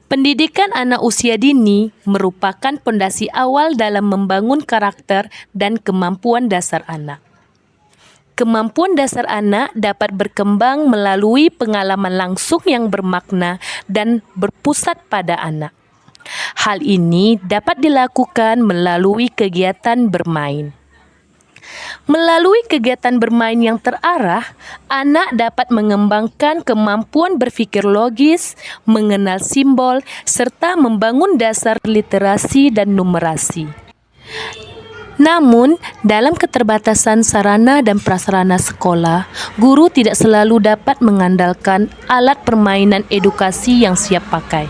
Pendidikan anak usia dini merupakan pondasi awal dalam membangun karakter dan kemampuan dasar anak. Kemampuan dasar anak dapat berkembang melalui pengalaman langsung yang bermakna dan berpusat pada anak. Hal ini dapat dilakukan melalui kegiatan bermain. Melalui kegiatan bermain yang terarah, anak dapat mengembangkan kemampuan berpikir logis, mengenal simbol, serta membangun dasar literasi dan numerasi. Namun, dalam keterbatasan sarana dan prasarana sekolah, guru tidak selalu dapat mengandalkan alat permainan edukasi yang siap pakai.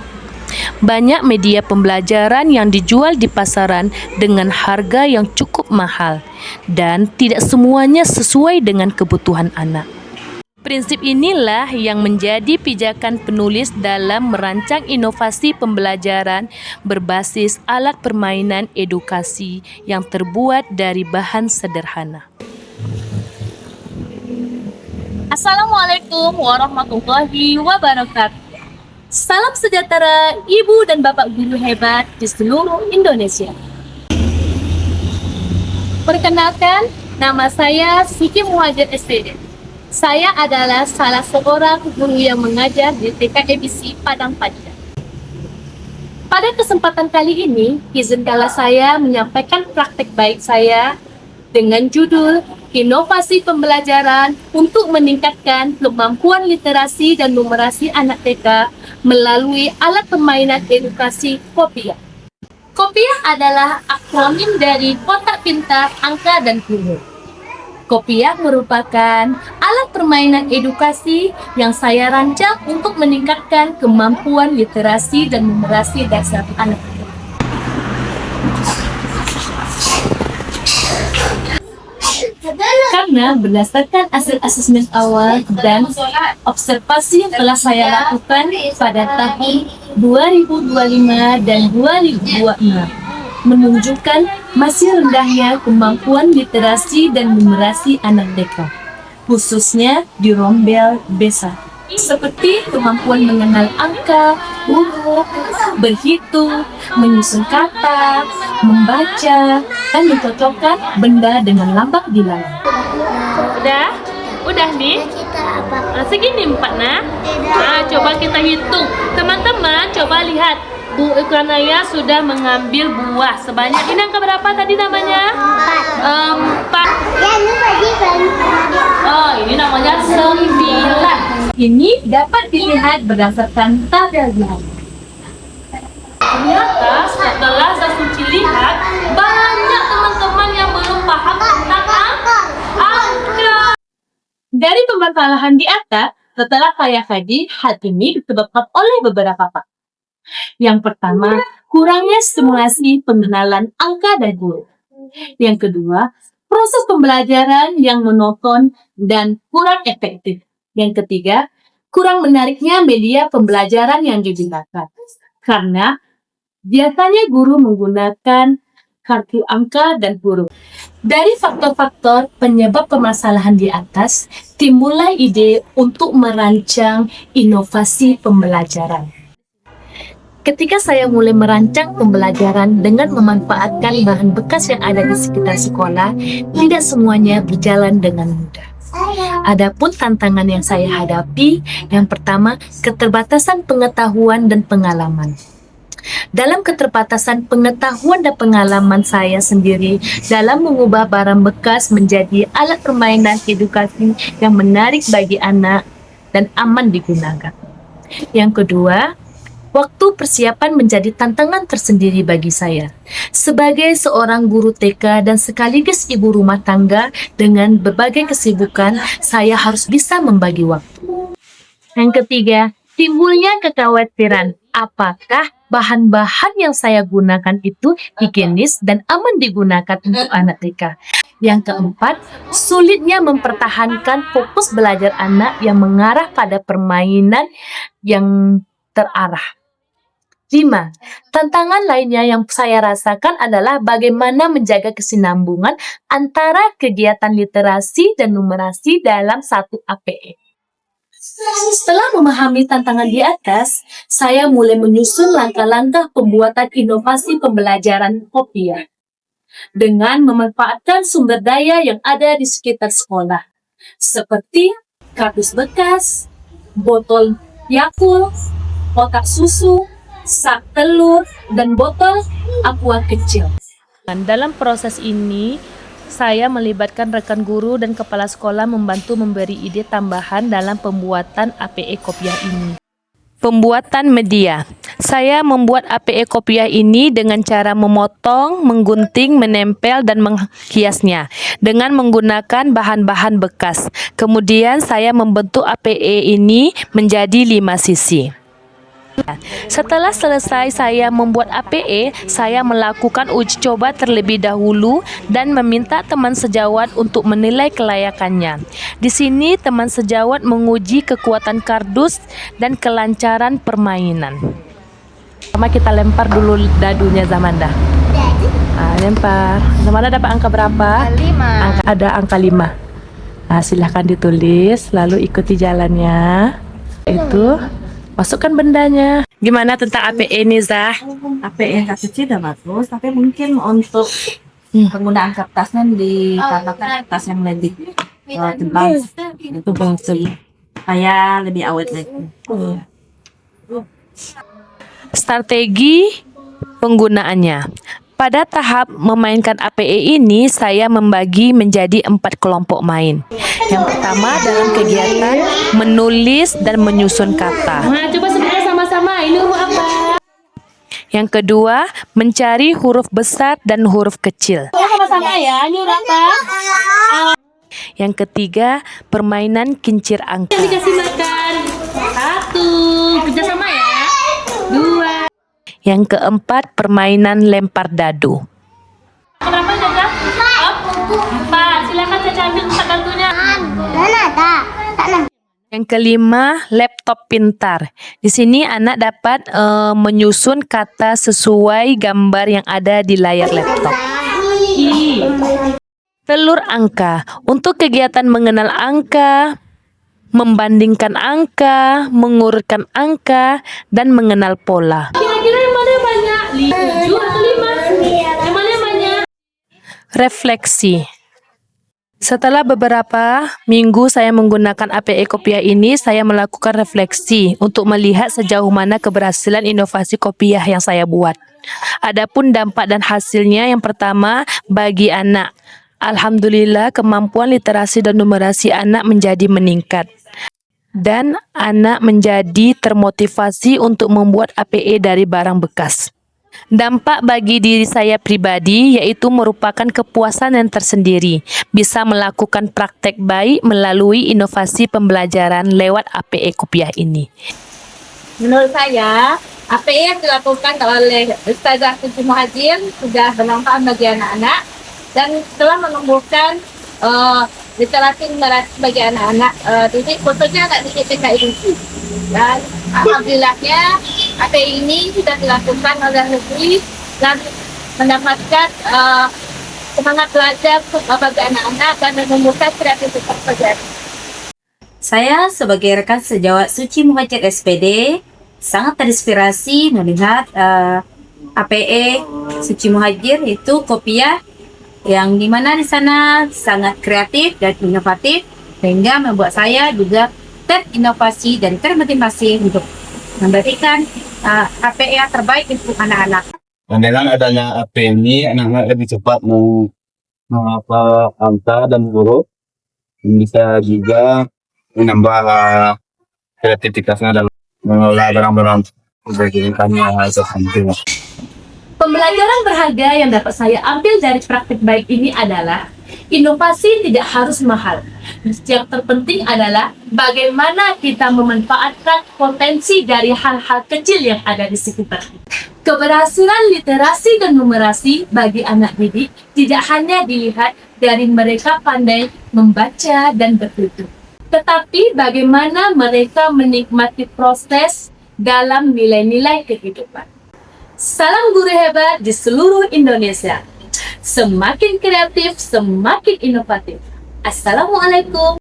Banyak media pembelajaran yang dijual di pasaran dengan harga yang cukup mahal dan tidak semuanya sesuai dengan kebutuhan anak. Prinsip inilah yang menjadi pijakan penulis dalam merancang inovasi pembelajaran berbasis alat permainan edukasi yang terbuat dari bahan sederhana. Assalamualaikum warahmatullahi wabarakatuh. Salam sejahtera Ibu dan Bapak guru hebat di seluruh Indonesia. Perkenalkan, nama saya Siti Muhajir SPD. Saya adalah salah seorang guru yang mengajar di TK EBC Padang Panjang. Pada kesempatan kali ini, izinkanlah saya menyampaikan praktek baik saya dengan judul Inovasi Pembelajaran untuk Meningkatkan Kemampuan Literasi dan Numerasi Anak TK melalui alat permainan edukasi Kopiah. Kopiah adalah akronim dari Kotak Pintar, Angka, dan Huruf. Kopiah merupakan alat permainan edukasi yang saya rancang untuk meningkatkan kemampuan literasi dan numerasi dasar anak. Karena berdasarkan hasil asesmen awal dan observasi yang telah saya lakukan pada tahun 2025 dan 2026 menunjukkan masih rendahnya kemampuan literasi dan numerasi anak TK, khususnya di rombel B1, seperti kemampuan mengenal angka, huruf, berhitung, menyusun kata, membaca, dan mencocokkan benda dengan lambang bilangan. Udah nih? Segini 4 nah. Coba kita hitung. Teman-teman coba lihat. Bu Ikranaya sudah mengambil buah sebanyak, ini angka berapa tadi namanya? 4. Ya, ini tadi kan. Oh, ini namanya 9. Ini dapat dilihat berdasarkan tabelnya. Ternyata setelah Zasuci lihat, banyak teman-teman yang belum paham tentang angka. Dari pemasalah di atas, setelah saya kaji, hal ini disebabkan oleh beberapa faktor. Yang pertama, kurangnya stimulasi pengenalan angka dan huruf. Yang kedua, proses pembelajaran yang monoton dan kurang efektif. Yang ketiga, kurang menariknya media pembelajaran yang digunakan. Karena biasanya guru menggunakan kartu angka dan huruf. Dari faktor-faktor penyebab permasalahan di atas, timbullah ide untuk merancang inovasi pembelajaran. Ketika saya mulai merancang pembelajaran dengan memanfaatkan bahan bekas yang ada di sekitar sekolah, tidak semuanya berjalan dengan mudah. Adapun tantangan yang saya hadapi, yang pertama, keterbatasan pengetahuan dan pengalaman. Dalam keterbatasan pengetahuan dan pengalaman saya sendiri dalam mengubah barang bekas menjadi alat permainan edukasi yang menarik bagi anak dan aman digunakan. Yang kedua, waktu persiapan menjadi tantangan tersendiri bagi saya. Sebagai seorang guru TK dan sekaligus ibu rumah tangga dengan berbagai kesibukan, saya harus bisa membagi waktu. Yang ketiga, timbulnya kekhawatiran. Apakah bahan-bahan yang saya gunakan itu higienis dan aman digunakan untuk anak TK? Yang keempat, sulitnya mempertahankan fokus belajar anak yang mengarah pada permainan yang terarah. 5. Tantangan lainnya yang saya rasakan adalah bagaimana menjaga kesinambungan antara kegiatan literasi dan numerasi dalam satu APE. Setelah memahami tantangan di atas, saya mulai menyusun langkah-langkah pembuatan inovasi pembelajaran Kopiah dengan memanfaatkan sumber daya yang ada di sekitar sekolah, seperti kardus bekas, botol Yakult, kotak susu, sak telur, dan botol aqua kecil. Dalam proses ini, saya melibatkan rekan guru dan kepala sekolah membantu memberi ide tambahan dalam pembuatan APE Kopiah ini. Pembuatan media. Saya membuat APE Kopiah ini dengan cara memotong, menggunting, menempel, dan menghiasnya dengan menggunakan bahan-bahan bekas. Kemudian saya membentuk APE ini menjadi 5 sisi. Setelah selesai saya membuat APE, saya melakukan uji coba terlebih dahulu dan meminta teman sejawat untuk menilai kelayakannya. Di sini teman sejawat menguji kekuatan kardus dan kelancaran permainan. Pertama kita lempar dulu dadunya Zamanda. Lempar. Zamanda dapat angka berapa? 5. Ada angka 5. Silahkan ditulis, lalu ikuti jalannya. Itu. Masukkan bendanya. Gimana tentang APE nih, Zah? APE yang kecil udah bagus, tapi mungkin untuk penggunaan kertasnya ditambahkan kertas yang lebih tebal, itu bagus supaya lebih awet lagi. Strategi penggunaannya. Pada tahap memainkan APE ini, saya membagi menjadi 4 kelompok main. Yang pertama dalam kegiatan menulis dan menyusun kata. Coba sebentar sama-sama, ini huruf apa? Yang kedua, mencari huruf besar dan huruf kecil. Sama-sama ya, ini huruf apa? Yang ketiga, permainan kincir angka. Dikasih makan. 1, kerjasama ya. 2. Yang keempat, permainan lempar dadu. Berapa Caca? 4. Silakan Caca ambil kartunya. Yang kelima, laptop pintar. Di sini anak dapat menyusun kata sesuai gambar yang ada di layar laptop. Telur angka. Untuk kegiatan mengenal angka, membandingkan angka, mengurutkan angka, dan mengenal pola. Kira-kira yang mana yang banyak? 7 atau 5? Yang mana yang banyak? Refleksi. Setelah beberapa minggu saya menggunakan APE Kopiah ini, saya melakukan refleksi untuk melihat sejauh mana keberhasilan inovasi Kopiah yang saya buat. Adapun dampak dan hasilnya, yang pertama, bagi anak. Alhamdulillah, kemampuan literasi dan numerasi anak menjadi meningkat. Dan anak menjadi termotivasi untuk membuat APE dari barang bekas. Dampak bagi diri saya pribadi yaitu merupakan kepuasan yang tersendiri, bisa melakukan praktek baik melalui inovasi pembelajaran lewat APE Kopiah ini. Menurut saya, APE yang dilakukan oleh Ustazah Suci Muhajir sudah bermanfaat bagi anak-anak dan telah menumbuhkan literasi numerasi bagi anak-anak, khususnya anak didik PKI. Dan alhamdulillahnya APE ini sudah dilakukan oleh negeri dan mendapatkan semangat belajar bagi anak-anak dan menumbuhkan kreativitas pelajar. Saya sebagai rekan sejawat Suci Muhajir SPD sangat terinspirasi melihat APE Suci Muhajir itu Kopiah yang dimana di sana sangat kreatif dan inovatif sehingga membuat saya juga terinovasi dan termotivasi untuk memberikan APE yang terbaik untuk anak-anak. Dan dengan adanya APE ini, anak-anak lebih cepat menghafal angka dan huruf, bisa juga menambah kreativitasnya dalam mengelola barang-barang kebaikannya seperti. Pembelajaran berharga yang dapat saya ambil dari praktik baik ini adalah inovasi tidak harus mahal. Yang terpenting adalah bagaimana kita memanfaatkan potensi dari hal-hal kecil yang ada di sekitar kita. Keberhasilan literasi dan numerasi bagi anak didik tidak hanya dilihat dari mereka pandai membaca dan bertutur, tetapi bagaimana mereka menikmati proses dalam nilai-nilai kehidupan. Salam guru hebat di seluruh Indonesia. Semakin kreatif, semakin inovatif. Assalamualaikum.